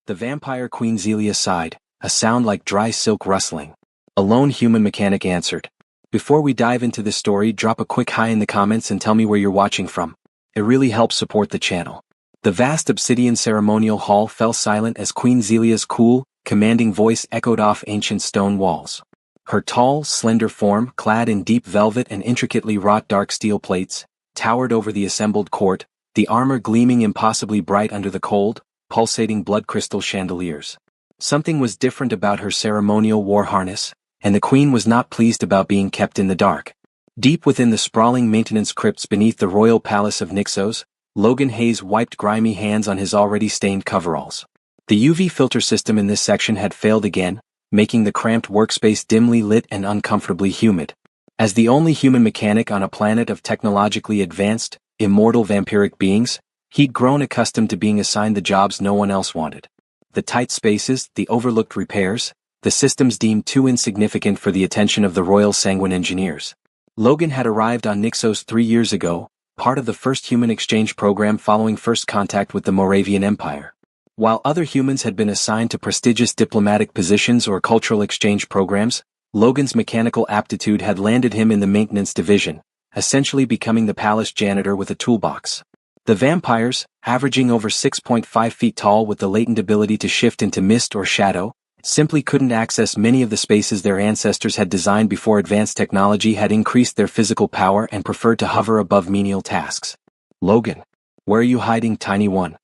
The vampire Queen Zelia sighed, a sound like dry silk rustling. A lone human mechanic answered. Before we dive into this story, drop a quick hi in the comments and tell me where you're watching from. It really helps support the channel. The vast obsidian ceremonial hall fell silent as Queen Zelia's cool, commanding voice echoed off ancient stone walls. Her tall, slender form, clad in deep velvet and intricately wrought dark steel plates, towered over the assembled court, the armor gleaming impossibly bright under the cold, pulsating blood crystal chandeliers. Something was different about her ceremonial war harness, and the queen was not pleased about being kept in the dark. Deep within the sprawling maintenance crypts beneath the royal palace of Nyxos, Logan Hayes wiped grimy hands on his already stained coveralls. The UV filter system in this section had failed again, making the cramped workspace dimly lit and uncomfortably humid. As the only human mechanic on a planet of technologically advanced, immortal vampiric beings, he'd grown accustomed to being assigned the jobs no one else wanted. The tight spaces, the overlooked repairs, the systems deemed too insignificant for the attention of the Royal Sanguine Engineers. Logan had arrived on Nyxos 3 years ago, part of the first human exchange program following first contact with the Moravian Empire. While other humans had been assigned to prestigious diplomatic positions or cultural exchange programs, Logan's mechanical aptitude had landed him in the maintenance division, essentially becoming the palace janitor with a toolbox. The vampires, averaging over 6.5 feet tall with the latent ability to shift into mist or shadow, simply couldn't access many of the spaces their ancestors had designed before advanced technology had increased their physical power and preferred to hover above menial tasks. "Logan, where are you hiding, tiny one?"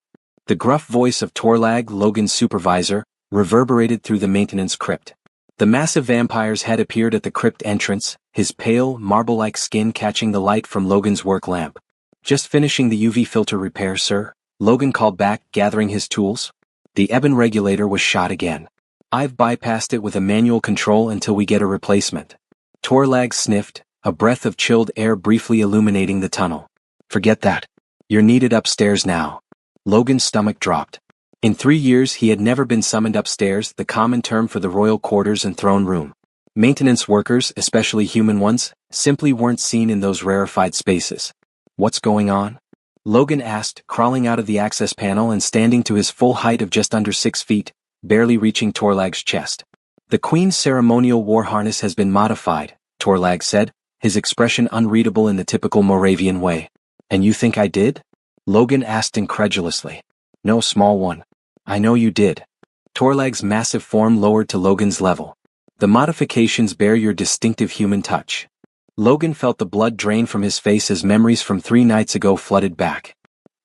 The gruff voice of Torlag, Logan's supervisor, reverberated through the maintenance crypt. The massive vampire's head appeared at the crypt entrance, his pale, marble-like skin catching the light from Logan's work lamp. "Just finishing the UV filter repair, sir," Logan called back, gathering his tools. The ebon regulator was shot again. "I've bypassed it with a manual control until we get a replacement." Torlag sniffed, a breath of chilled air briefly illuminating the tunnel. "Forget that. You're needed upstairs now." Logan's stomach dropped. In 3 years he had never been summoned upstairs, the common term for the royal quarters and throne room. Maintenance workers, especially human ones, simply weren't seen in those rarefied spaces. "What's going on?" Logan asked, crawling out of the access panel and standing to his full height of just under 6 feet, barely reaching Torlag's chest. "The Queen's ceremonial war harness has been modified," Torlag said, his expression unreadable in the typical Moravian way. "And you think I did?" Logan asked incredulously. "No, small one. I know you did." Torlag's massive form lowered to Logan's level. "The modifications bear your distinctive human touch." Logan felt the blood drain from his face as memories from 3 nights ago flooded back.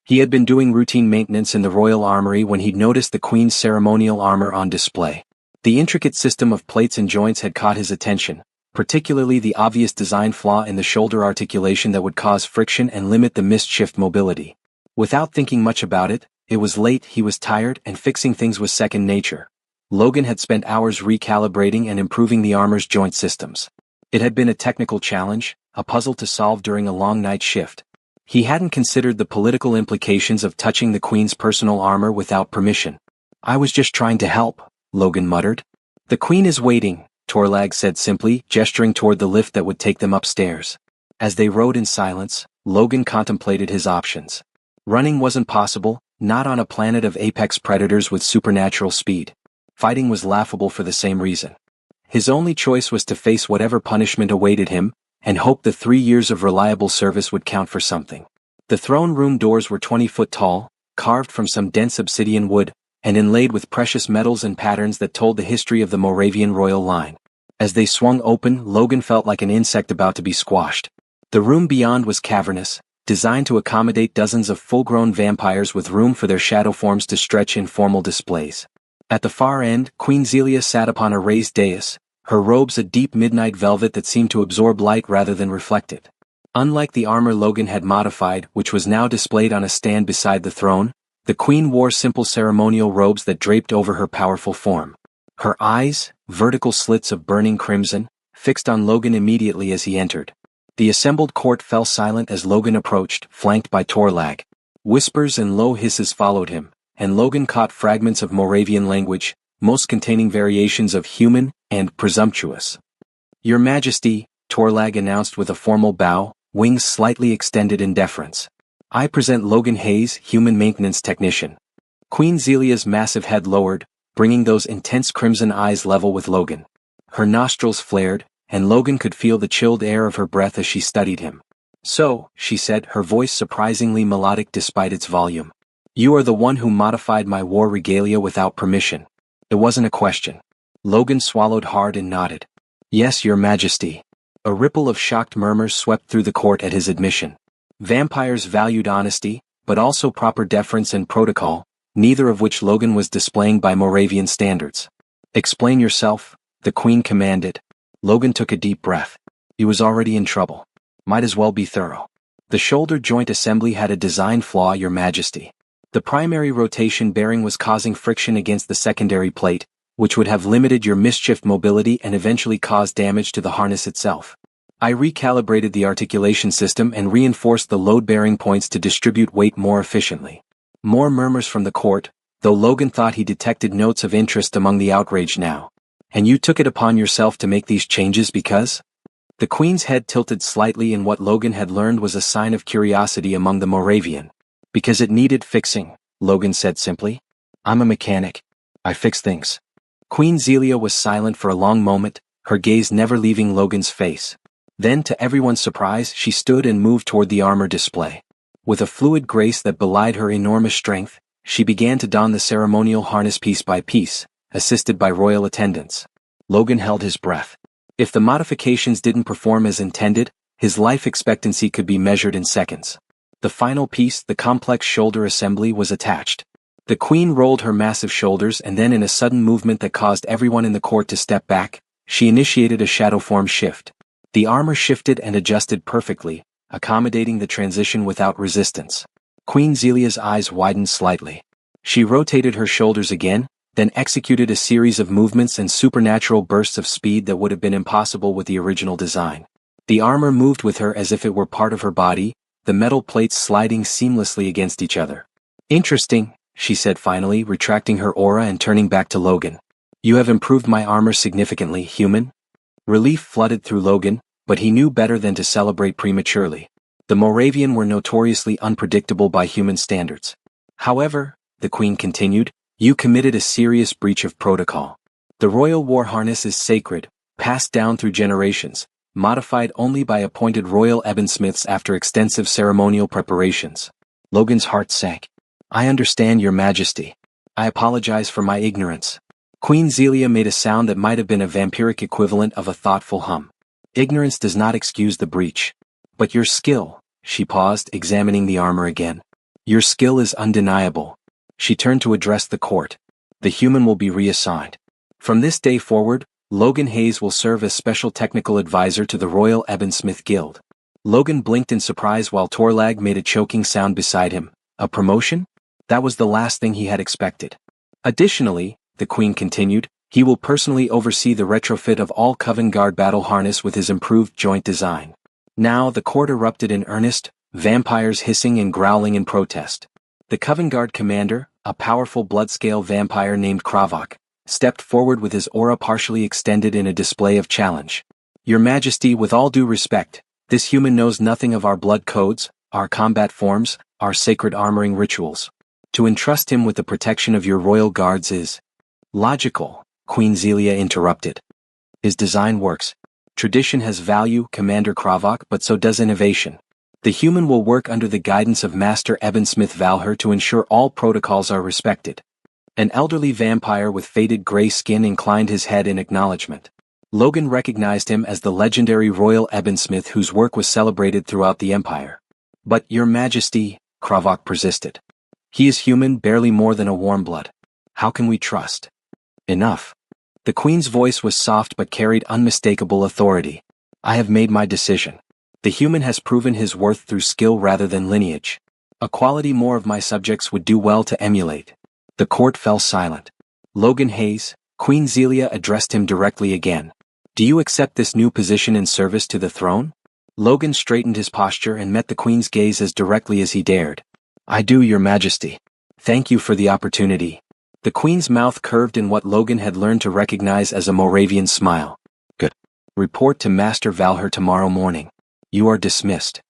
He had been doing routine maintenance in the royal armory when he'd noticed the Queen's ceremonial armor on display. The intricate system of plates and joints had caught his attention, particularly the obvious design flaw in the shoulder articulation that would cause friction and limit the mist-shift mobility. Without thinking much about it, it was late, he was tired, and fixing things was second nature. Logan had spent hours recalibrating and improving the armor's joint systems. It had been a technical challenge, a puzzle to solve during a long night shift. He hadn't considered the political implications of touching the Queen's personal armor without permission. "I was just trying to help," Logan muttered. "The Queen is waiting," Torlag said simply, gesturing toward the lift that would take them upstairs. As they rode in silence, Logan contemplated his options. Running wasn't possible, not on a planet of apex predators with supernatural speed. Fighting was laughable for the same reason. His only choice was to face whatever punishment awaited him, and hope the 3 years of reliable service would count for something. The throne room doors were 20 foot tall, carved from some dense obsidian wood, and inlaid with precious metals and patterns that told the history of the Moravian royal line. As they swung open, Logan felt like an insect about to be squashed. The room beyond was cavernous, designed to accommodate dozens of full-grown vampires with room for their shadow forms to stretch in formal displays. At the far end, Queen Zelia sat upon a raised dais, her robes a deep midnight velvet that seemed to absorb light rather than reflect it. Unlike the armor Logan had modified, which was now displayed on a stand beside the throne, the Queen wore simple ceremonial robes that draped over her powerful form. Her eyes, vertical slits of burning crimson, fixed on Logan immediately as he entered. The assembled court fell silent as Logan approached, flanked by Torlag. Whispers and low hisses followed him, and Logan caught fragments of Moravian language, most containing variations of human and presumptuous. "Your Majesty," Torlag announced with a formal bow, wings slightly extended in deference. "I present Logan Hayes, human maintenance technician." Queen Zelia's massive head lowered, bringing those intense crimson eyes level with Logan. Her nostrils flared, and Logan could feel the chilled air of her breath as she studied him. "So," she said, her voice surprisingly melodic despite its volume. "You are the one who modified my war regalia without permission." It wasn't a question. Logan swallowed hard and nodded. "Yes, Your Majesty." A ripple of shocked murmurs swept through the court at his admission. Vampires valued honesty, but also proper deference and protocol, neither of which Logan was displaying by Moravian standards. "Explain yourself," the Queen commanded. Logan took a deep breath. He was already in trouble. Might as well be thorough. "The shoulder joint assembly had a design flaw, Your Majesty. The primary rotation bearing was causing friction against the secondary plate, which would have limited your mischief mobility and eventually caused damage to the harness itself. I recalibrated the articulation system and reinforced the load-bearing points to distribute weight more efficiently." More murmurs from the court, though Logan thought he detected notes of interest among the outraged now. "And you took it upon yourself to make these changes because?" The Queen's head tilted slightly in what Logan had learned was a sign of curiosity among the Moravian. "Because it needed fixing," Logan said simply. "I'm a mechanic. I fix things." Queen Zelia was silent for a long moment, her gaze never leaving Logan's face. Then, to everyone's surprise, she stood and moved toward the armor display. With a fluid grace that belied her enormous strength, she began to don the ceremonial harness piece by piece, assisted by royal attendants. Logan held his breath. If the modifications didn't perform as intended, his life expectancy could be measured in seconds. The final piece, the complex shoulder assembly, was attached. The Queen rolled her massive shoulders and then in a sudden movement that caused everyone in the court to step back, she initiated a shadow form shift. The armor shifted and adjusted perfectly, accommodating the transition without resistance. Queen Zelia's eyes widened slightly. She rotated her shoulders again, then executed a series of movements and supernatural bursts of speed that would have been impossible with the original design. The armor moved with her as if it were part of her body, the metal plates sliding seamlessly against each other. "Interesting," she said finally, retracting her aura and turning back to Logan. "You have improved my armor significantly, human?" Relief flooded through Logan, but he knew better than to celebrate prematurely. The Moravian were notoriously unpredictable by human standards. "However," the Queen continued, "you committed a serious breach of protocol. The royal war harness is sacred, passed down through generations, modified only by appointed royal ebonsmiths after extensive ceremonial preparations." Logan's heart sank. "I understand, Your Majesty. I apologize for my ignorance." Queen Zelia made a sound that might have been a vampiric equivalent of a thoughtful hum. "Ignorance does not excuse the breach. But your skill," she paused, examining the armor again. "Your skill is undeniable." She turned to address the court. "The human will be reassigned. From this day forward, Logan Hayes will serve as special technical advisor to the Royal Ebonsmith Guild." Logan blinked in surprise while Torlag made a choking sound beside him. A promotion? That was the last thing he had expected. "Additionally," the Queen continued, "he will personally oversee the retrofit of all Coven Guard battle harness with his improved joint design." Now the court erupted in earnest, vampires hissing and growling in protest. The Coven Guard commander, a powerful bloodscale vampire named Kravok, stepped forward with his aura partially extended in a display of challenge. "Your Majesty, with all due respect, this human knows nothing of our blood codes, our combat forms, our sacred armoring rituals. To entrust him with the protection of your royal guards is logical," Queen Zelia interrupted. "His design works. Tradition has value, Commander Kravok, but so does innovation. The human will work under the guidance of Master Ebonsmith Valher to ensure all protocols are respected." An elderly vampire with faded gray skin inclined his head in acknowledgement. Logan recognized him as the legendary Royal Ebonsmith whose work was celebrated throughout the Empire. "But, Your Majesty," Kravok persisted. "He is human, barely more than a warm blood. How can we trust?" "Enough." The Queen's voice was soft but carried unmistakable authority. "I have made my decision. The human has proven his worth through skill rather than lineage. A quality more of my subjects would do well to emulate." The court fell silent. "Logan Hayes," Queen Zelia addressed him directly again. "Do you accept this new position in service to the throne?" Logan straightened his posture and met the Queen's gaze as directly as he dared. "I do, Your Majesty. Thank you for the opportunity." The Queen's mouth curved in what Logan had learned to recognize as a Moravian smile. "Good. Report to Master Valher tomorrow morning. You are dismissed."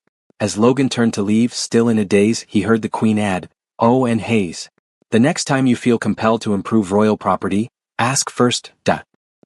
As Logan turned to leave, still in a daze, he heard the Queen add, "Oh, and Hayes. The next time you feel compelled to improve royal property, ask first.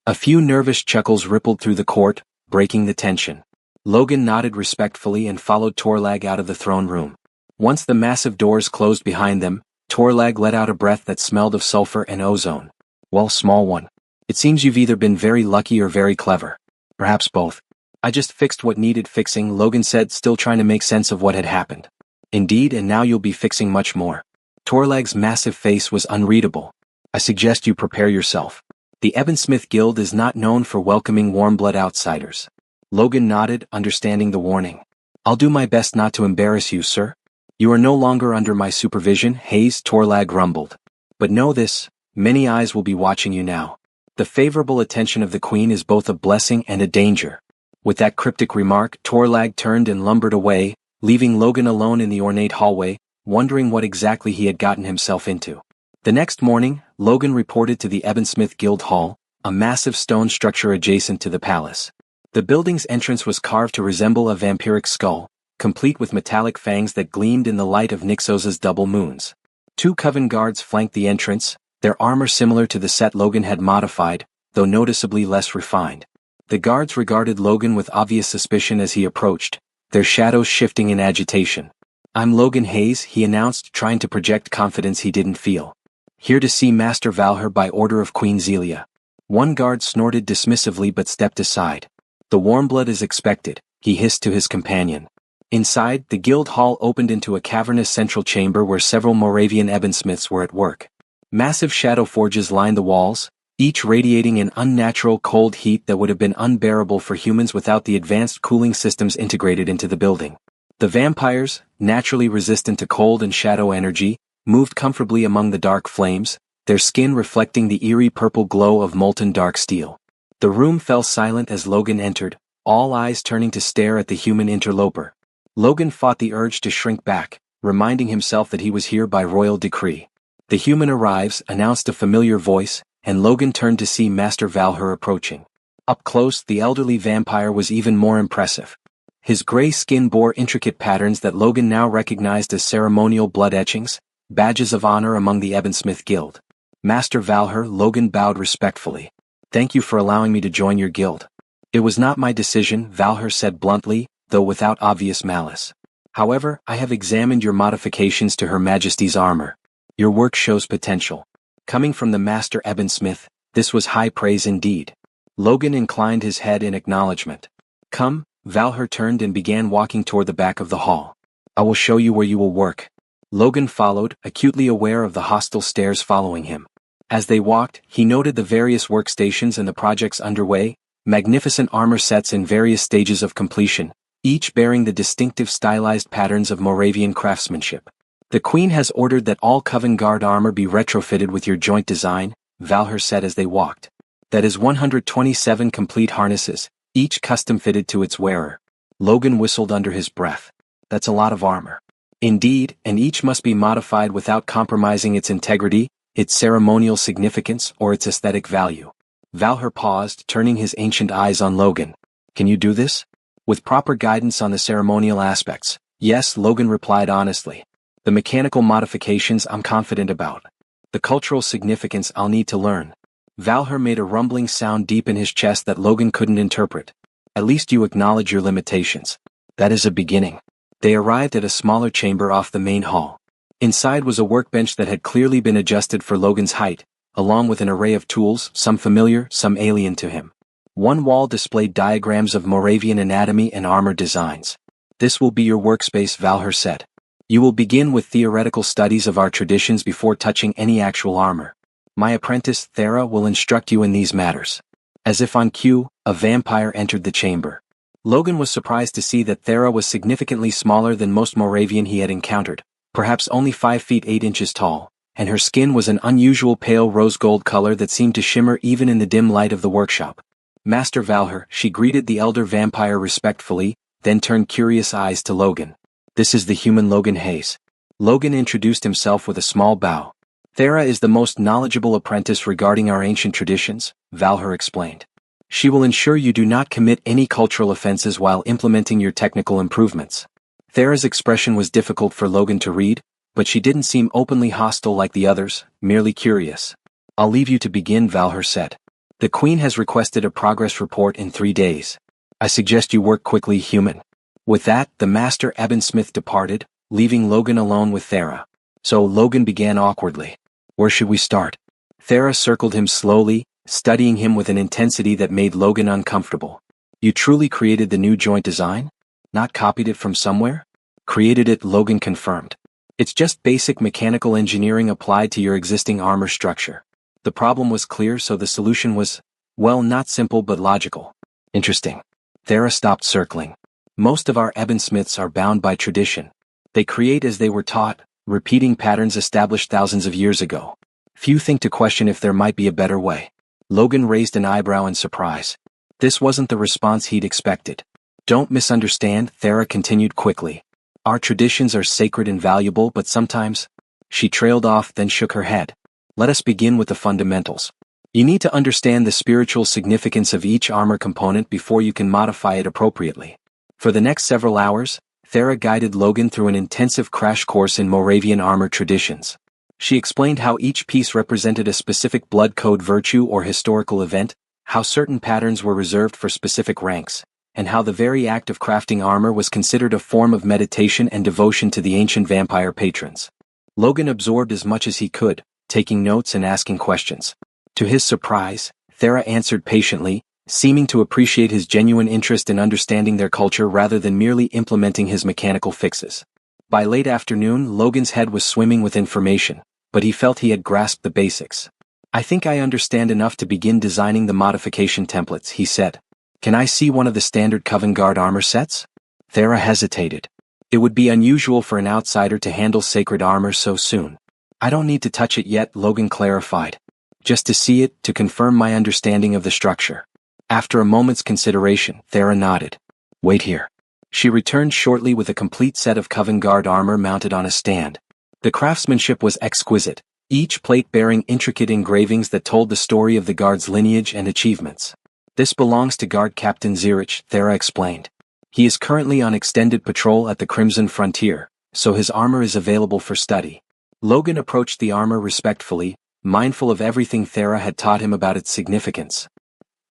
A few nervous chuckles rippled through the court, breaking the tension. Logan nodded respectfully and followed Torlag out of the throne room. Once the massive doors closed behind them, Torlag let out a breath that smelled of sulfur and ozone. Well, small one. It seems you've either been very lucky or very clever. Perhaps both. I just fixed what needed fixing, Logan said, still trying to make sense of what had happened. Indeed, and now you'll be fixing much more. Torlag's massive face was unreadable. I suggest you prepare yourself. The Evansmith Guild is not known for welcoming warm-blood outsiders. Logan nodded, understanding the warning. I'll do my best not to embarrass you, sir. You are no longer under my supervision, Hayes, Torlag rumbled. But know this, many eyes will be watching you now. The favorable attention of the Queen is both a blessing and a danger. With that cryptic remark, Torlag turned and lumbered away, leaving Logan alone in the ornate hallway, wondering what exactly he had gotten himself into. The next morning, Logan reported to the Evansmith Guild Hall, a massive stone structure adjacent to the palace. The building's entrance was carved to resemble a vampiric skull, complete with metallic fangs that gleamed in the light of Nyxosa's double moons. 2 coven guards flanked the entrance, their armor similar to the set Logan had modified, though noticeably less refined. The guards regarded Logan with obvious suspicion as he approached, their shadows shifting in agitation. I'm Logan Hayes, he announced, trying to project confidence he didn't feel. Here to see Master Valher by order of Queen Zelia. One guard snorted dismissively but stepped aside. The warm blood is expected, he hissed to his companion. Inside, the guild hall opened into a cavernous central chamber where several Moravian ebonsmiths were at work. Massive shadow forges lined the walls, each radiating an unnatural cold heat that would have been unbearable for humans without the advanced cooling systems integrated into the building. The vampires, naturally resistant to cold and shadow energy, moved comfortably among the dark flames, their skin reflecting the eerie purple glow of molten dark steel. The room fell silent as Logan entered, all eyes turning to stare at the human interloper. Logan fought the urge to shrink back, reminding himself that he was here by royal decree. The human arrives, announced a familiar voice, and Logan turned to see Master Valher approaching. Up close, the elderly vampire was even more impressive. His gray skin bore intricate patterns that Logan now recognized as ceremonial blood etchings, badges of honor among the Evansmith Guild. Master Valher, Logan bowed respectfully. Thank you for allowing me to join your guild. It was not my decision, Valher said bluntly, though without obvious malice. However, I have examined your modifications to Her Majesty's armor. Your work shows potential. Coming from the Master Evansmith, this was high praise indeed. Logan inclined his head in acknowledgement. Come, Valher turned and began walking toward the back of the hall. I will show you where you will work. Logan followed, acutely aware of the hostile stares following him. As they walked, he noted the various workstations and the projects underway, magnificent armor sets in various stages of completion, each bearing the distinctive stylized patterns of Moravian craftsmanship. The Queen has ordered that all Coven Guard armor be retrofitted with your joint design, Valher said as they walked. That is 127 complete harnesses, each custom-fitted to its wearer. Logan whistled under his breath. That's a lot of armor. Indeed, and each must be modified without compromising its integrity, its ceremonial significance, or its aesthetic value. Valher paused, turning his ancient eyes on Logan. Can you do this? With proper guidance on the ceremonial aspects, yes, Logan replied honestly. The mechanical modifications I'm confident about. The cultural significance I'll need to learn. Valher made a rumbling sound deep in his chest that Logan couldn't interpret. At least you acknowledge your limitations. That is a beginning. They arrived at a smaller chamber off the main hall. Inside was a workbench that had clearly been adjusted for Logan's height, along with an array of tools, some familiar, some alien to him. One wall displayed diagrams of Moravian anatomy and armor designs. This will be your workspace, Valher said. You will begin with theoretical studies of our traditions before touching any actual armor. My apprentice, Thera, will instruct you in these matters. As if on cue, a vampire entered the chamber. Logan was surprised to see that Thera was significantly smaller than most Moravian he had encountered, perhaps only 5 feet 8 inches tall, and her skin was an unusual pale rose-gold color that seemed to shimmer even in the dim light of the workshop. Master Valher, she greeted the elder vampire respectfully, then turned curious eyes to Logan. This is the human Logan Hayes. Logan introduced himself with a small bow. Thera is the most knowledgeable apprentice regarding our ancient traditions, Valher explained. She will ensure you do not commit any cultural offenses while implementing your technical improvements. Thera's expression was difficult for Logan to read, but she didn't seem openly hostile like the others, merely curious. "I'll leave you to begin," Valher said. "The Queen has requested a progress report in 3 days. I suggest you work quickly, human." With that, the Master Ebonsmith departed, leaving Logan alone with Thera. So Logan began awkwardly. "Where should we start?" Thera circled him slowly, studying him with an intensity that made Logan uncomfortable. "You truly created the new joint design? Not copied it from somewhere?" "Created it," Logan confirmed. "It's just basic mechanical engineering applied to your existing armor structure." The problem was clear, so the solution was, well, not simple but logical. "Interesting." Thera stopped circling. "Most of our Ebonsmiths are bound by tradition. They create as they were taught, repeating patterns established thousands of years ago. Few think to question if there might be a better way." Logan raised an eyebrow in surprise. This wasn't the response he'd expected. "Don't misunderstand," Thera continued quickly. "Our traditions are sacred and valuable, but sometimes—" She trailed off, then shook her head. "Let us begin with the fundamentals. You need to understand the spiritual significance of each armor component before you can modify it appropriately." For the next several hours, Thera guided Logan through an intensive crash course in Moravian armor traditions. She explained how each piece represented a specific blood code virtue or historical event, how certain patterns were reserved for specific ranks, and how the very act of crafting armor was considered a form of meditation and devotion to the ancient vampire patrons. Logan absorbed as much as he could, taking notes and asking questions. To his surprise, Thera answered patiently, seeming to appreciate his genuine interest in understanding their culture rather than merely implementing his mechanical fixes. By late afternoon, Logan's head was swimming with information, but he felt he had grasped the basics. "I think I understand enough to begin designing the modification templates," he said. "Can I see one of the standard Coven Guard armor sets?" Thera hesitated. It would be unusual for an outsider to handle sacred armor so soon. "I don't need to touch it yet," Logan clarified. "Just to see it, to confirm my understanding of the structure." After a moment's consideration, Thera nodded. "Wait here." She returned shortly with a complete set of Coven Guard armor mounted on a stand. The craftsmanship was exquisite, each plate bearing intricate engravings that told the story of the Guard's lineage and achievements. "This belongs to Guard Captain Zirich," Thera explained. "He is currently on extended patrol at the Crimson Frontier, so his armor is available for study." Logan approached the armor respectfully, mindful of everything Thera had taught him about its significance.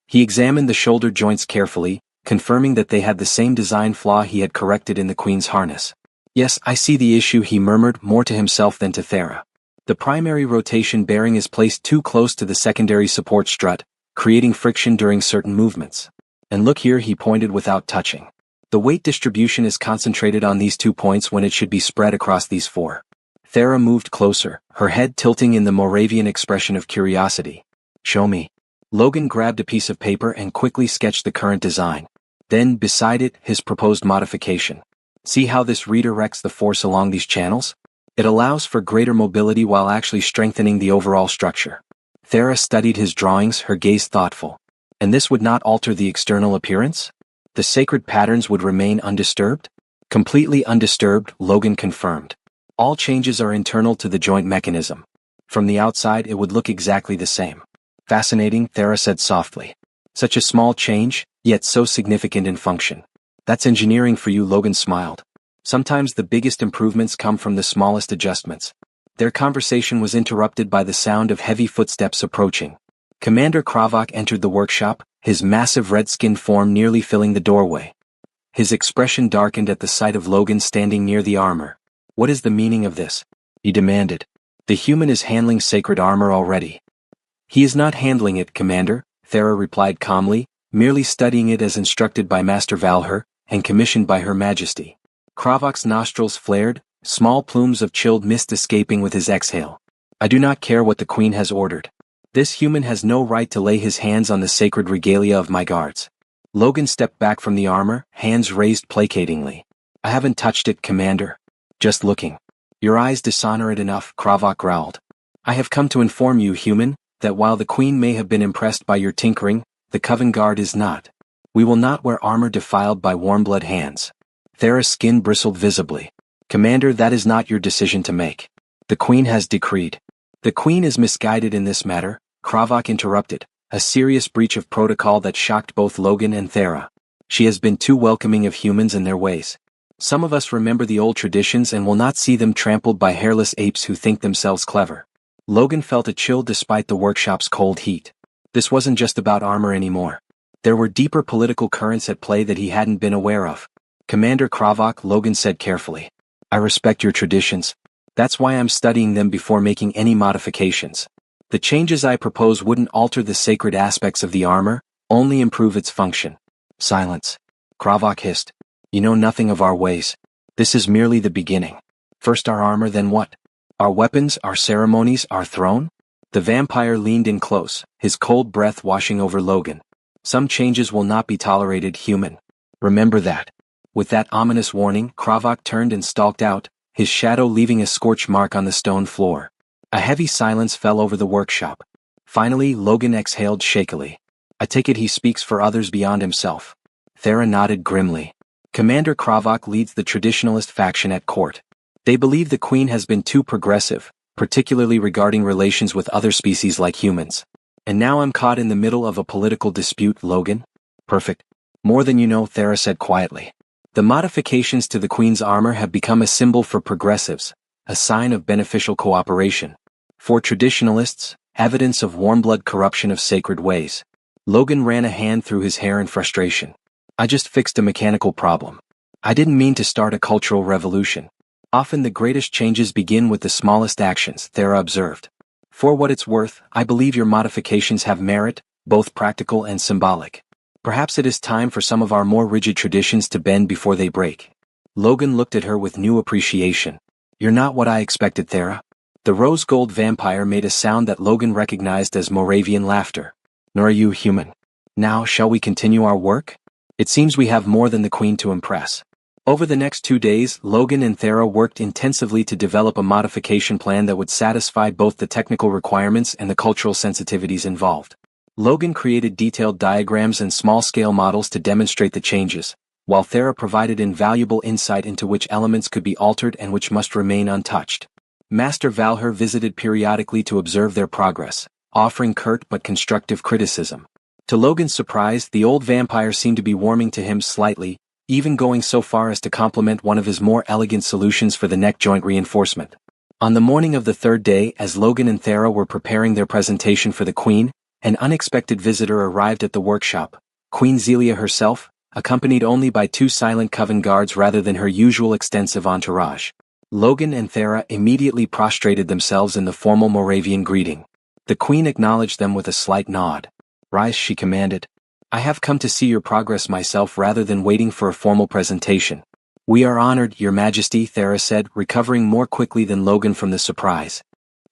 He examined the shoulder joints carefully, confirming that they had the same design flaw he had corrected in the Queen's harness. "Yes, I see the issue," he murmured, more to himself than to Thera. "The primary rotation bearing is placed too close to the secondary support strut, creating friction during certain movements. And look here," he pointed without touching. "The weight distribution is concentrated on these 2 points when it should be spread across these 4. Thera moved closer, her head tilting in the Moravian expression of curiosity. "Show me." Logan grabbed a piece of paper and quickly sketched the current design. Then, beside it, his proposed modification. "See how this redirects the force along these channels? It allows for greater mobility while actually strengthening the overall structure." Thera studied his drawings, her gaze thoughtful. "And this would not alter the external appearance? The sacred patterns would remain undisturbed?" "Completely undisturbed," Logan confirmed. "All changes are internal to the joint mechanism. From the outside it would look exactly the same." "Fascinating," Thera said softly. "Such a small change, yet so significant in function." "That's engineering for you," Logan smiled. "Sometimes the biggest improvements come from the smallest adjustments." Their conversation was interrupted by the sound of heavy footsteps approaching. Commander Kravak entered the workshop, his massive red-skinned form nearly filling the doorway. His expression darkened at the sight of Logan standing near the armor. "What is the meaning of this?" he demanded. "The human is handling sacred armor already." "He is not handling it, Commander," Thera replied calmly, "merely studying it as instructed by Master Valher, and commissioned by Her Majesty." Kravak's nostrils flared, small plumes of chilled mist escaping with his exhale. "I do not care what the Queen has ordered. This human has no right to lay his hands on the sacred regalia of my guards." Logan stepped back from the armor, hands raised placatingly. "I haven't touched it, Commander. Just looking." "Your eyes dishonor it enough," Kravak growled. "I have come to inform you, human, that while the Queen may have been impressed by your tinkering, the Coven Guard is not. We will not wear armor defiled by warm-blood hands." Thera's skin bristled visibly. "Commander, that is not your decision to make. The Queen has decreed." "The Queen is misguided in this matter," Kravak interrupted, a serious breach of protocol that shocked both Logan and Thera. "She has been too welcoming of humans and their ways. Some of us remember the old traditions and will not see them trampled by hairless apes who think themselves clever. Logan felt a chill despite the workshop's cold heat. This wasn't just about armor anymore. There were deeper political currents at play that he hadn't been aware of. Commander Kravok, Logan said carefully. I respect your traditions. That's why I'm studying them before making any modifications. The changes I propose wouldn't alter the sacred aspects of the armor, only improve its function. Silence. Kravok hissed. You know nothing of our ways. This is merely the beginning. First our armor, then what? Our weapons, our ceremonies, our throne? The vampire leaned in close, his cold breath washing over Logan. Some changes will not be tolerated, human. Remember that. With that ominous warning, Kravok turned and stalked out, his shadow leaving a scorch mark on the stone floor. A heavy silence fell over the workshop. Finally, Logan exhaled shakily. I take it he speaks for others beyond himself. Thera nodded grimly. Commander Kravok leads the traditionalist faction at court. They believe the Queen has been too progressive, particularly regarding relations with other species like humans. And now I'm caught in the middle of a political dispute, Logan? Perfect. More than you know, Thera said quietly. The modifications to the Queen's armor have become a symbol for progressives, a sign of beneficial cooperation. For traditionalists, evidence of warm-blood corruption of sacred ways. Logan ran a hand through his hair in frustration. I just fixed a mechanical problem. I didn't mean to start a cultural revolution. Often the greatest changes begin with the smallest actions, Thera observed. For what it's worth, I believe your modifications have merit, both practical and symbolic. Perhaps it is time for some of our more rigid traditions to bend before they break. Logan looked at her with new appreciation. You're not what I expected, Thera. The rose-gold vampire made a sound that Logan recognized as Moravian laughter. Nor are you human. Now, shall we continue our work? It seems we have more than the Queen to impress. Over the next 2 days, Logan and Thera worked intensively to develop a modification plan that would satisfy both the technical requirements and the cultural sensitivities involved. Logan created detailed diagrams and small-scale models to demonstrate the changes, while Thera provided invaluable insight into which elements could be altered and which must remain untouched. Master Valher visited periodically to observe their progress, offering curt but constructive criticism. To Logan's surprise, the old vampire seemed to be warming to him slightly, even going so far as to compliment one of his more elegant solutions for the neck joint reinforcement. On the morning of the third day, as Logan and Thera were preparing their presentation for the Queen, an unexpected visitor arrived at the workshop, Queen Zelia herself, accompanied only by 2 silent coven guards rather than her usual extensive entourage. Logan and Thera immediately prostrated themselves in the formal Moravian greeting. The Queen acknowledged them with a slight nod. Rise, she commanded. I have come to see your progress myself rather than waiting for a formal presentation. We are honored, Your Majesty, Thera said, recovering more quickly than Logan from the surprise.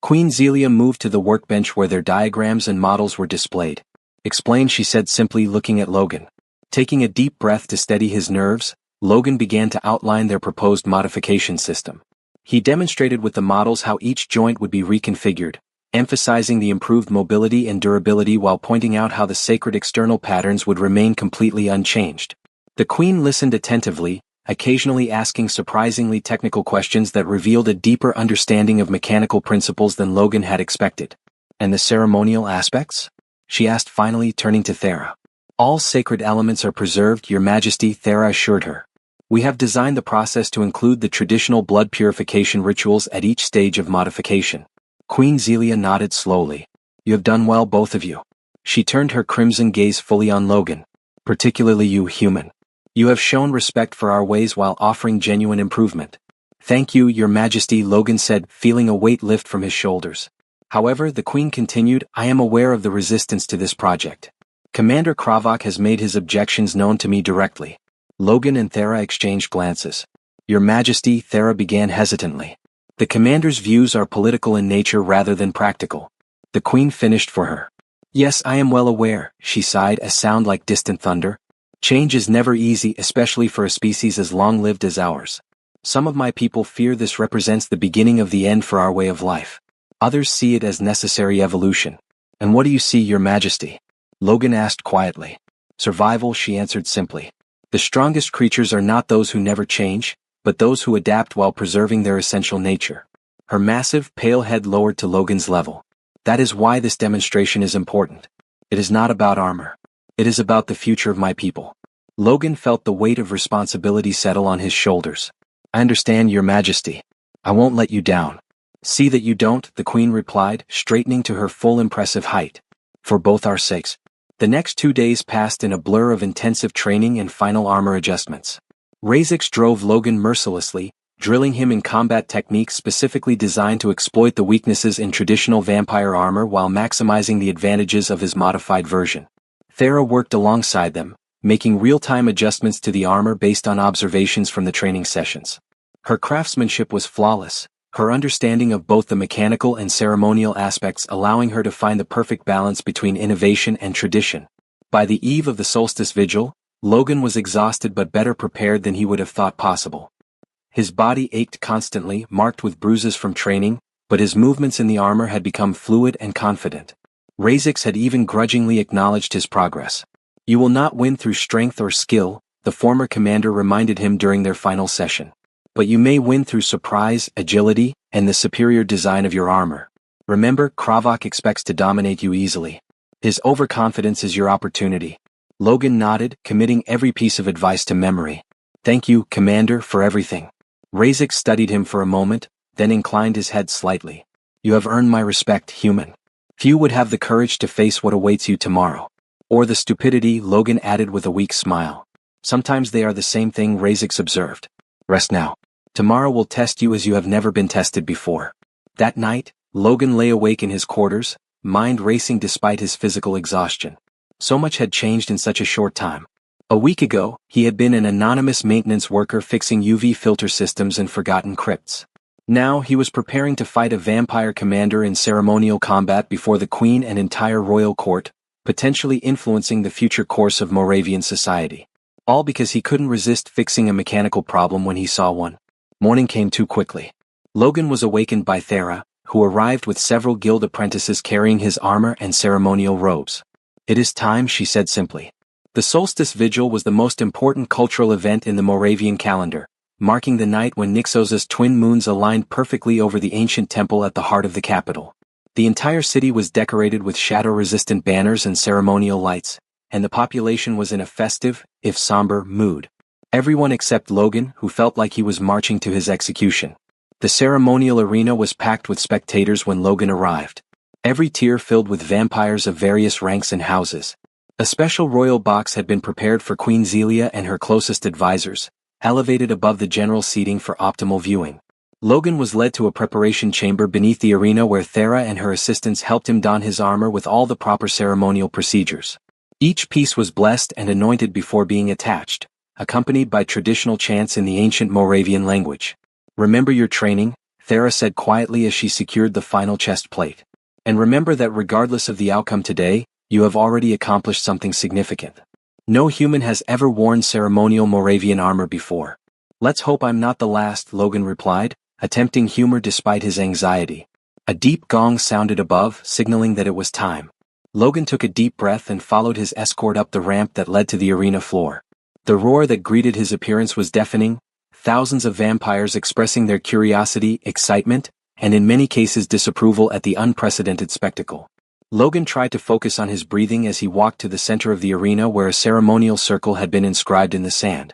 Queen Zelia moved to the workbench where their diagrams and models were displayed. Explain, she said simply, looking at Logan. Taking a deep breath to steady his nerves, Logan began to outline their proposed modification system. He demonstrated with the models how each joint would be reconfigured, emphasizing the improved mobility and durability while pointing out how the sacred external patterns would remain completely unchanged. The Queen listened attentively, occasionally asking surprisingly technical questions that revealed a deeper understanding of mechanical principles than Logan had expected. And the ceremonial aspects? She asked finally, turning to Thera. All sacred elements are preserved, Your Majesty, Thera assured her. We have designed the process to include the traditional blood purification rituals at each stage of modification. Queen Zelia nodded slowly. You have done well, both of you. She turned her crimson gaze fully on Logan. Particularly you, human. You have shown respect for our ways while offering genuine improvement. Thank you, Your Majesty, Logan said, feeling a weight lift from his shoulders. However, the Queen continued, I am aware of the resistance to this project. Commander Kravok has made his objections known to me directly. Logan and Thera exchanged glances. Your Majesty, Thera began hesitantly. The commander's views are political in nature rather than practical. The Queen finished for her. Yes, I am well aware, she sighed, a sound like distant thunder. Change is never easy, especially for a species as long-lived as ours. Some of my people fear this represents the beginning of the end for our way of life. Others see it as necessary evolution. And what do you see, Your Majesty? Logan asked quietly. Survival, she answered simply. The strongest creatures are not those who never change, but those who adapt while preserving their essential nature. Her massive, pale head lowered to Logan's level. That is why this demonstration is important. It is not about armor. It is about the future of my people. Logan felt the weight of responsibility settle on his shoulders. I understand, Your Majesty. I won't let you down. See that you don't, the Queen replied, straightening to her full impressive height. For both our sakes. The next 2 days passed in a blur of intensive training and final armor adjustments. Razix drove Logan mercilessly, drilling him in combat techniques specifically designed to exploit the weaknesses in traditional vampire armor while maximizing the advantages of his modified version. Thera worked alongside them, making real-time adjustments to the armor based on observations from the training sessions. Her craftsmanship was flawless, her understanding of both the mechanical and ceremonial aspects allowing her to find the perfect balance between innovation and tradition. By the eve of the Solstice Vigil, Logan was exhausted but better prepared than he would have thought possible. His body ached constantly, marked with bruises from training, but his movements in the armor had become fluid and confident. Razix had even grudgingly acknowledged his progress. You will not win through strength or skill, the former commander reminded him during their final session. But you may win through surprise, agility, and the superior design of your armor. Remember, Kravok expects to dominate you easily. His overconfidence is your opportunity. Logan nodded, committing every piece of advice to memory. Thank you, Commander, for everything. Razix studied him for a moment, then inclined his head slightly. You have earned my respect, human. Few would have the courage to face what awaits you tomorrow. Or the stupidity, Logan added with a weak smile. Sometimes they are the same thing, Razix observed. Rest now. Tomorrow will test you as you have never been tested before. That night, Logan lay awake in his quarters, mind racing despite his physical exhaustion. So much had changed in such a short time. A week ago, he had been an anonymous maintenance worker fixing UV filter systems in forgotten crypts. Now he was preparing to fight a vampire commander in ceremonial combat before the Queen and entire royal court, potentially influencing the future course of Moravian society. All because he couldn't resist fixing a mechanical problem when he saw one. Morning came too quickly. Logan was awakened by Thera, who arrived with several guild apprentices carrying his armor and ceremonial robes. It is time, she said simply. The Solstice Vigil was the most important cultural event in the Moravian calendar, marking the night when Nyxosa's twin moons aligned perfectly over the ancient temple at the heart of the capital. The entire city was decorated with shadow-resistant banners and ceremonial lights, and the population was in a festive, if somber, mood. Everyone except Logan, who felt like he was marching to his execution. The ceremonial arena was packed with spectators when Logan arrived. Every tier filled with vampires of various ranks and houses. A special royal box had been prepared for Queen Zelia and her closest advisors, elevated above the general seating for optimal viewing. Logan was led to a preparation chamber beneath the arena where Thera and her assistants helped him don his armor with all the proper ceremonial procedures. Each piece was blessed and anointed before being attached, accompanied by traditional chants in the ancient Moravian language. Remember your training, Thera said quietly as she secured the final chest plate. And remember that regardless of the outcome today, you have already accomplished something significant. No human has ever worn ceremonial Moravian armor before. Let's hope I'm not the last, Logan replied, attempting humor despite his anxiety. A deep gong sounded above, signaling that it was time. Logan took a deep breath and followed his escort up the ramp that led to the arena floor. The roar that greeted his appearance was deafening, thousands of vampires expressing their curiosity, excitement, and in many cases disapproval at the unprecedented spectacle. Logan tried to focus on his breathing as he walked to the center of the arena where a ceremonial circle had been inscribed in the sand.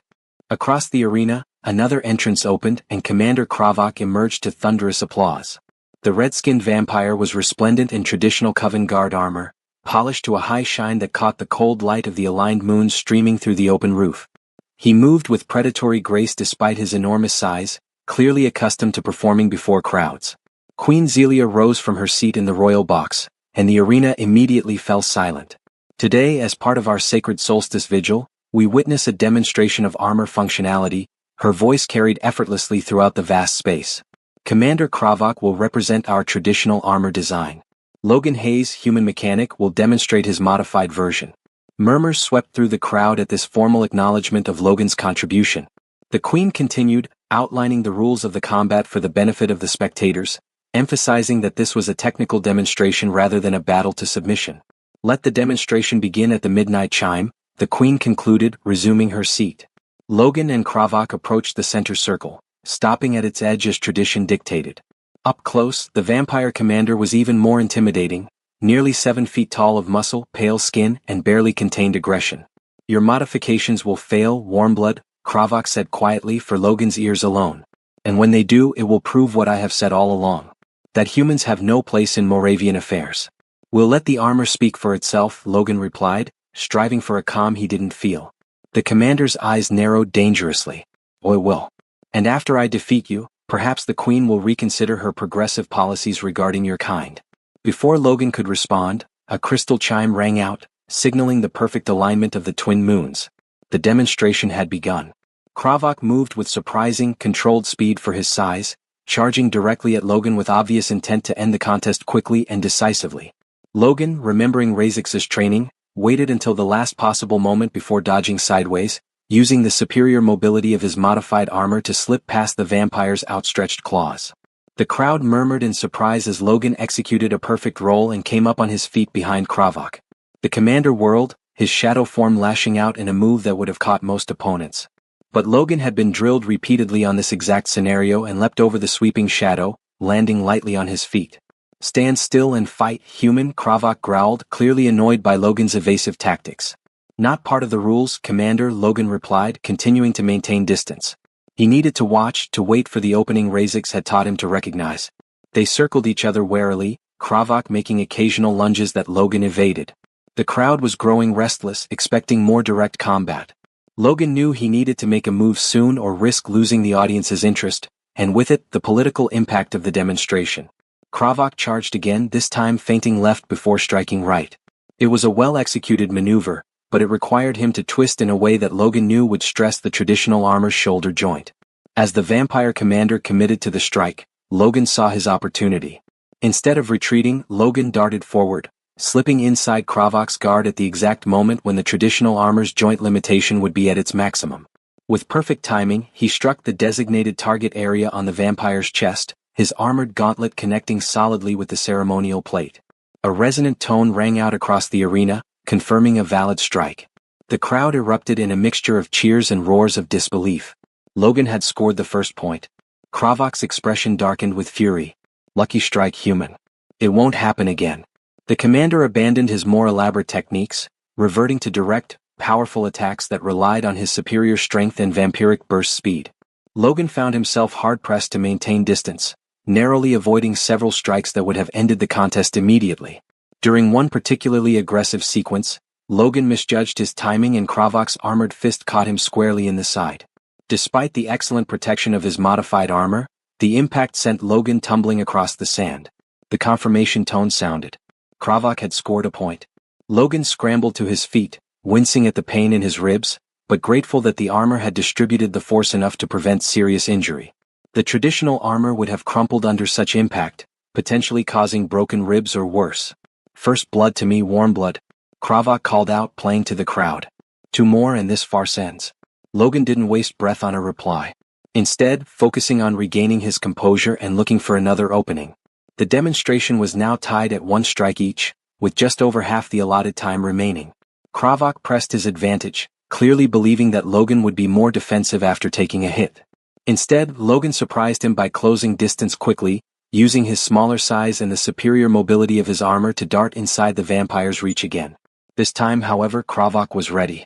Across the arena, another entrance opened and Commander Kravok emerged to thunderous applause. The red-skinned vampire was resplendent in traditional Coven Guard armor, polished to a high shine that caught the cold light of the aligned moon streaming through the open roof. He moved with predatory grace despite his enormous size, clearly accustomed to performing before crowds. Queen Zelia rose from her seat in the royal box, and the arena immediately fell silent. Today, as part of our sacred solstice vigil, we witness a demonstration of armor functionality, her voice carried effortlessly throughout the vast space. Commander Kravok will represent our traditional armor design. Logan Hayes, human mechanic, will demonstrate his modified version. Murmurs swept through the crowd at this formal acknowledgement of Logan's contribution. The Queen continued, outlining the rules of the combat for the benefit of the spectators, emphasizing that this was a technical demonstration rather than a battle to submission. Let the demonstration begin at the midnight chime, the Queen concluded, resuming her seat. Logan and Kravok approached the center circle, stopping at its edge as tradition dictated. Up close, the vampire commander was even more intimidating, nearly 7 feet tall of muscle, pale skin, and barely contained aggression. Your modifications will fail, Warmblood, Kravok said quietly for Logan's ears alone. And when they do, it will prove what I have said all along. That humans have no place in Moravian affairs. We'll let the armor speak for itself, Logan replied, striving for a calm he didn't feel. The commander's eyes narrowed dangerously. Oh, it will. And after I defeat you, perhaps the Queen will reconsider her progressive policies regarding your kind. Before Logan could respond, a crystal chime rang out, signaling the perfect alignment of the twin moons. The demonstration had begun. Kravok moved with surprising, controlled speed for his size, charging directly at Logan with obvious intent to end the contest quickly and decisively. Logan, remembering Razix's training, waited until the last possible moment before dodging sideways, using the superior mobility of his modified armor to slip past the vampire's outstretched claws. The crowd murmured in surprise as Logan executed a perfect roll and came up on his feet behind Kravok. The commander whirled, his shadow form lashing out in a move that would have caught most opponents. But Logan had been drilled repeatedly on this exact scenario and leapt over the sweeping shadow, landing lightly on his feet. Stand still and fight, human, Kravok growled, clearly annoyed by Logan's evasive tactics. Not part of the rules, Commander, Logan replied, continuing to maintain distance. He needed to watch, to wait for the opening Razix had taught him to recognize. They circled each other warily, Kravok making occasional lunges that Logan evaded. The crowd was growing restless, expecting more direct combat. Logan knew he needed to make a move soon or risk losing the audience's interest, and with it, the political impact of the demonstration. Kravok charged again, this time feinting left before striking right. It was a well-executed maneuver, but it required him to twist in a way that Logan knew would stress the traditional armor's shoulder joint. As the vampire commander committed to the strike, Logan saw his opportunity. Instead of retreating, Logan darted forward, slipping inside Kravok's guard at the exact moment when the traditional armor's joint limitation would be at its maximum. With perfect timing, he struck the designated target area on the vampire's chest, his armored gauntlet connecting solidly with the ceremonial plate. A resonant tone rang out across the arena, confirming a valid strike. The crowd erupted in a mixture of cheers and roars of disbelief. Logan had scored the first point. Kravok's expression darkened with fury. Lucky strike, human. It won't happen again. The commander abandoned his more elaborate techniques, reverting to direct, powerful attacks that relied on his superior strength and vampiric burst speed. Logan found himself hard-pressed to maintain distance, narrowly avoiding several strikes that would have ended the contest immediately. During one particularly aggressive sequence, Logan misjudged his timing and Kravok's armored fist caught him squarely in the side. Despite the excellent protection of his modified armor, the impact sent Logan tumbling across the sand. The confirmation tone sounded. Kravok had scored a point. Logan scrambled to his feet, wincing at the pain in his ribs, but grateful that the armor had distributed the force enough to prevent serious injury. The traditional armor would have crumpled under such impact, potentially causing broken ribs or worse. First blood to me, Warmblood, Kravok called out, playing to the crowd. Two more and this farce ends. Logan didn't waste breath on a reply. Instead, focusing on regaining his composure and looking for another opening. The demonstration was now tied at one strike each, with just over half the allotted time remaining. Kravok pressed his advantage, clearly believing that Logan would be more defensive after taking a hit. Instead, Logan surprised him by closing distance quickly, using his smaller size and the superior mobility of his armor to dart inside the vampire's reach again. This time, however, Kravok was ready.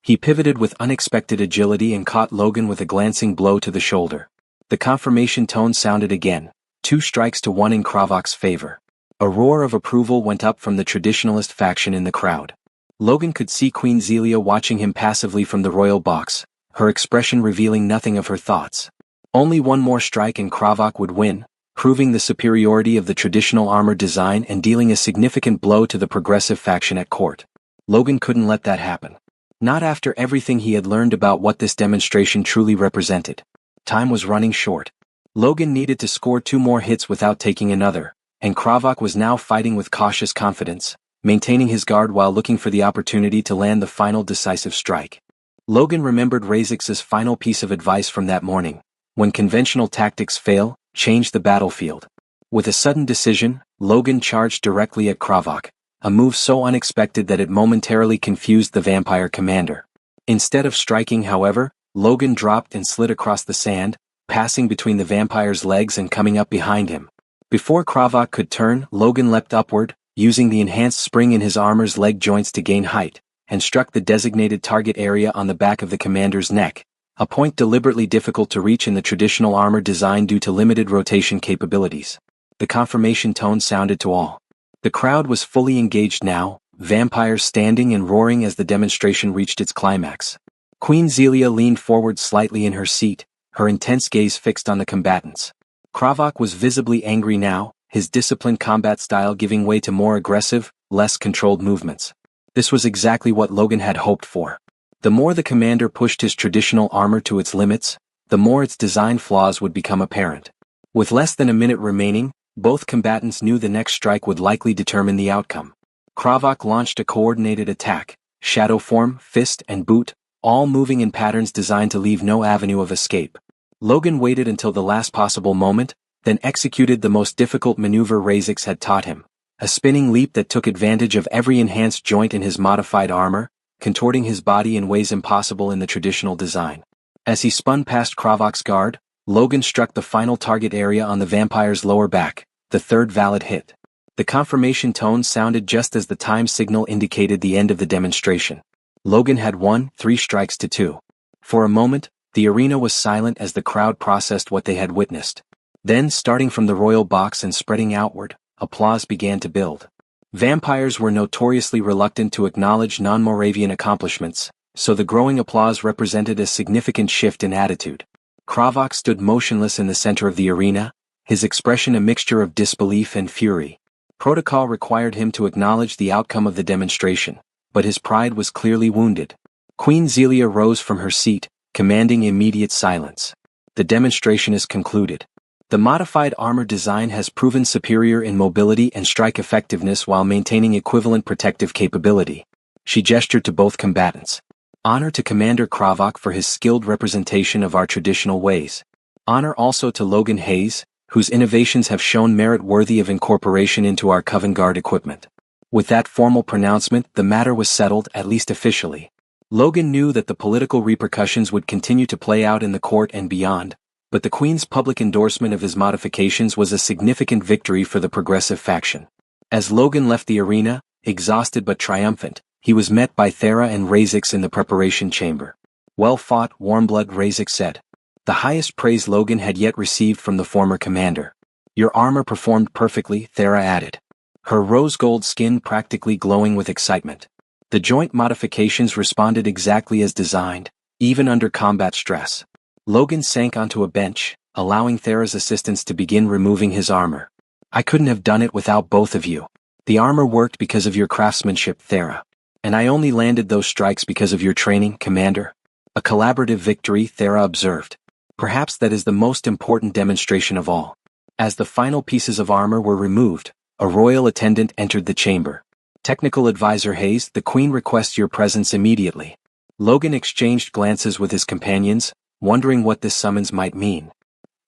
He pivoted with unexpected agility and caught Logan with a glancing blow to the shoulder. The confirmation tone sounded again, 2 strikes to 1 in Kravok's favor. A roar of approval went up from the traditionalist faction in the crowd. Logan could see Queen Zelia watching him passively from the royal box, her expression revealing nothing of her thoughts. Only one more strike and Kravok would win, proving the superiority of the traditional armor design and dealing a significant blow to the progressive faction at court. Logan couldn't let that happen. Not after everything he had learned about what this demonstration truly represented. Time was running short. Logan needed to score 2 more hits without taking another, and Kravok was now fighting with cautious confidence, maintaining his guard while looking for the opportunity to land the final decisive strike. Logan remembered Razix's final piece of advice from that morning: when conventional tactics fail, change the battlefield. With a sudden decision, Logan charged directly at Kravok, a move so unexpected that it momentarily confused the vampire commander. Instead of striking, however, Logan dropped and slid across the sand, passing between the vampire's legs and coming up behind him. Before Kravok could turn, Logan leapt upward, using the enhanced spring in his armor's leg joints to gain height, and struck the designated target area on the back of the commander's neck, a point deliberately difficult to reach in the traditional armor design due to limited rotation capabilities. The confirmation tone sounded to all. The crowd was fully engaged now, vampires standing and roaring as the demonstration reached its climax. Queen Zelia leaned forward slightly in her seat, her intense gaze fixed on the combatants. Kravok was visibly angry now, his disciplined combat style giving way to more aggressive, less controlled movements. This was exactly what Logan had hoped for. The more the commander pushed his traditional armor to its limits, the more its design flaws would become apparent. With less than a minute remaining, both combatants knew the next strike would likely determine the outcome. Kravok launched a coordinated attack, shadow form, fist, and boot, all moving in patterns designed to leave no avenue of escape. Logan waited until the last possible moment, then executed the most difficult maneuver Razix had taught him, a spinning leap that took advantage of every enhanced joint in his modified armor, contorting his body in ways impossible in the traditional design. As he spun past Kravok's guard, Logan struck the final target area on the vampire's lower back, the third valid hit. The confirmation tone sounded just as the time signal indicated the end of the demonstration. Logan had won 3 strikes to 2. For a moment, the arena was silent as the crowd processed what they had witnessed. Then, starting from the royal box and spreading outward, applause began to build. Vampires were notoriously reluctant to acknowledge non-Moravian accomplishments, so the growing applause represented a significant shift in attitude. Kravok stood motionless in the center of the arena, his expression a mixture of disbelief and fury. Protocol required him to acknowledge the outcome of the demonstration, but his pride was clearly wounded. Queen Zelia rose from her seat, commanding immediate silence. The demonstration is concluded. The modified armor design has proven superior in mobility and strike effectiveness while maintaining equivalent protective capability. She gestured to both combatants. Honor to Commander Kravok for his skilled representation of our traditional ways. Honor also to Logan Hayes, whose innovations have shown merit worthy of incorporation into our Coven Guard equipment. With that formal pronouncement, the matter was settled, at least officially. Logan knew that the political repercussions would continue to play out in the court and beyond, but the Queen's public endorsement of his modifications was a significant victory for the progressive faction. As Logan left the arena, exhausted but triumphant, he was met by Thera and Razix in the preparation chamber. Well fought, Warmblood, Razix said. The highest praise Logan had yet received from the former commander. Your armor performed perfectly, Thera added, her rose-gold skin practically glowing with excitement. The joint modifications responded exactly as designed, even under combat stress. Logan sank onto a bench, allowing Thera's assistants to begin removing his armor. I couldn't have done it without both of you. The armor worked because of your craftsmanship, Thera. And I only landed those strikes because of your training, Commander. A collaborative victory, Thera observed. Perhaps that is the most important demonstration of all. As the final pieces of armor were removed, a royal attendant entered the chamber. Technical Advisor Hayes, the Queen requests your presence immediately. Logan exchanged glances with his companions, wondering what this summons might mean.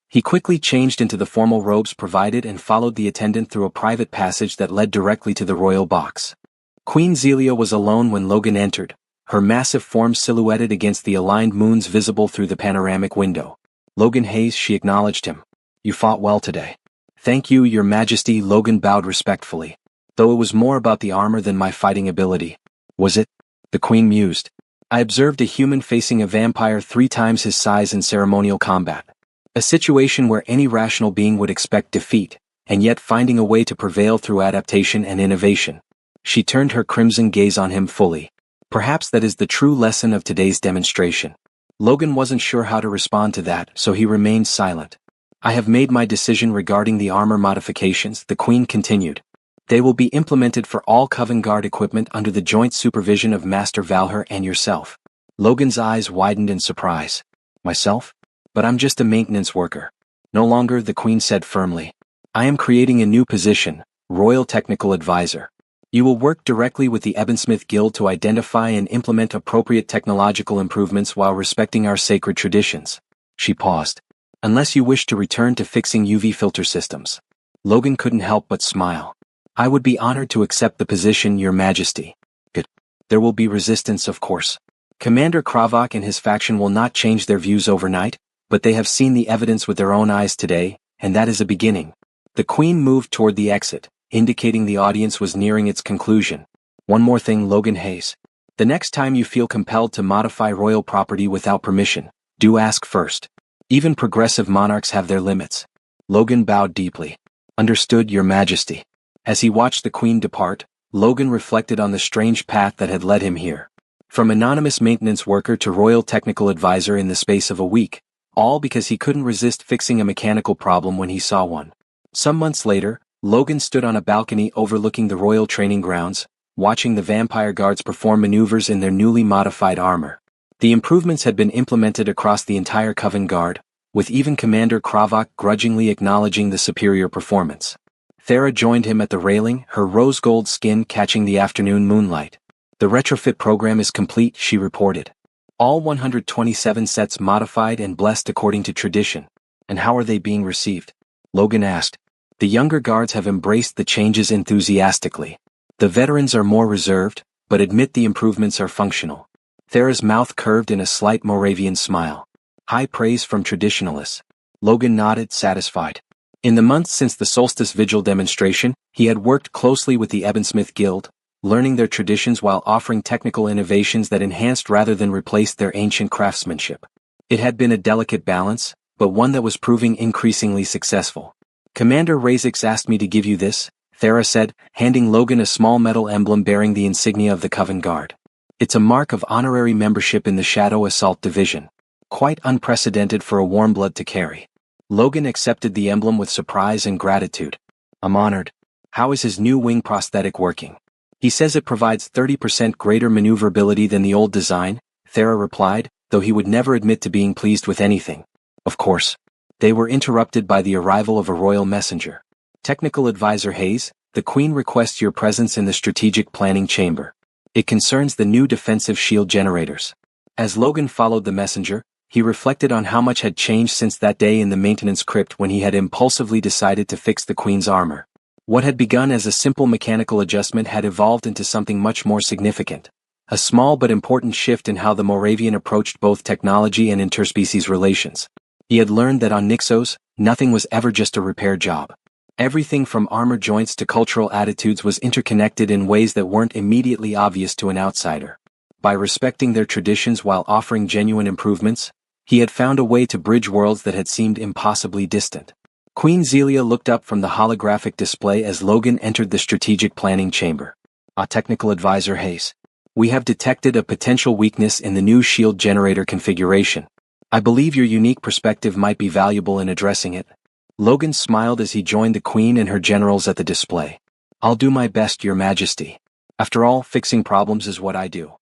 He quickly changed into the formal robes provided and followed the attendant through a private passage that led directly to the royal box. Queen Zelia was alone when Logan entered, her massive form silhouetted against the aligned moons visible through the panoramic window. Logan Hayes, she acknowledged him. You fought well today. Thank you, Your Majesty. Logan bowed respectfully. Though it was more about the armor than my fighting ability. Was it? The Queen mused. I observed a human facing a vampire 3 times his size in ceremonial combat. A situation where any rational being would expect defeat, and yet finding a way to prevail through adaptation and innovation. She turned her crimson gaze on him fully. Perhaps that is the true lesson of today's demonstration. Logan wasn't sure how to respond to that, so he remained silent. I have made my decision regarding the armor modifications, the Queen continued. They will be implemented for all Coven Guard equipment under the joint supervision of Master Valher and yourself. Logan's eyes widened in surprise. Myself? But I'm just a maintenance worker. No longer, the Queen said firmly. I am creating a new position, Royal Technical Advisor. You will work directly with the Ebonsmith Guild to identify and implement appropriate technological improvements while respecting our sacred traditions. She paused. Unless you wish to return to fixing UV filter systems. Logan couldn't help but smile. I would be honored to accept the position, Your Majesty. Good. There will be resistance, of course. Commander Kravok and his faction will not change their views overnight, but they have seen the evidence with their own eyes today, and that is a beginning. The Queen moved toward the exit, indicating the audience was nearing its conclusion. One more thing, Logan Hayes. The next time you feel compelled to modify royal property without permission, do ask first. Even progressive monarchs have their limits. Logan bowed deeply. Understood, Your Majesty. As he watched the Queen depart, Logan reflected on the strange path that had led him here. From anonymous maintenance worker to royal technical advisor in the space of a week, all because he couldn't resist fixing a mechanical problem when he saw one. Some months later, Logan stood on a balcony overlooking the royal training grounds, watching the vampire guards perform maneuvers in their newly modified armor. The improvements had been implemented across the entire Coven Guard, with even Commander Kravok grudgingly acknowledging the superior performance. Thera joined him at the railing, her rose-gold skin catching the afternoon moonlight. The retrofit program is complete, she reported. All 127 sets modified and blessed according to tradition. And how are they being received? Logan asked. The younger guards have embraced the changes enthusiastically. The veterans are more reserved, but admit the improvements are functional. Thera's mouth curved in a slight Moravian smile. High praise from traditionalists. Logan nodded, satisfied. In the months since the Solstice Vigil demonstration, he had worked closely with the Ebonsmith Guild, learning their traditions while offering technical innovations that enhanced rather than replaced their ancient craftsmanship. It had been a delicate balance, but one that was proving increasingly successful. Commander Razix asked me to give you this, Thera said, handing Logan a small metal emblem bearing the insignia of the Coven Guard. It's a mark of honorary membership in the Shadow Assault Division. Quite unprecedented for a warm blood to carry. Logan accepted the emblem with surprise and gratitude. I'm honored. How is his new wing prosthetic working? He says it provides 30% greater maneuverability than the old design, Thera replied, though he would never admit to being pleased with anything. Of course. They were interrupted by the arrival of a royal messenger. Technical Advisor Hayes, the Queen requests your presence in the Strategic Planning Chamber. It concerns the new defensive shield generators. As Logan followed the messenger, he reflected on how much had changed since that day in the maintenance crypt when he had impulsively decided to fix the Queen's armor. What had begun as a simple mechanical adjustment had evolved into something much more significant. A small but important shift in how the Moravian approached both technology and interspecies relations. He had learned that on Nixos, nothing was ever just a repair job. Everything from armor joints to cultural attitudes was interconnected in ways that weren't immediately obvious to an outsider. By respecting their traditions while offering genuine improvements, he had found a way to bridge worlds that had seemed impossibly distant. Queen Zelia looked up from the holographic display as Logan entered the strategic planning chamber. Technical Advisor Hayes. We have detected a potential weakness in the new shield generator configuration. I believe your unique perspective might be valuable in addressing it. Logan smiled as he joined the Queen and her generals at the display. I'll do my best, Your Majesty. After all, fixing problems is what I do.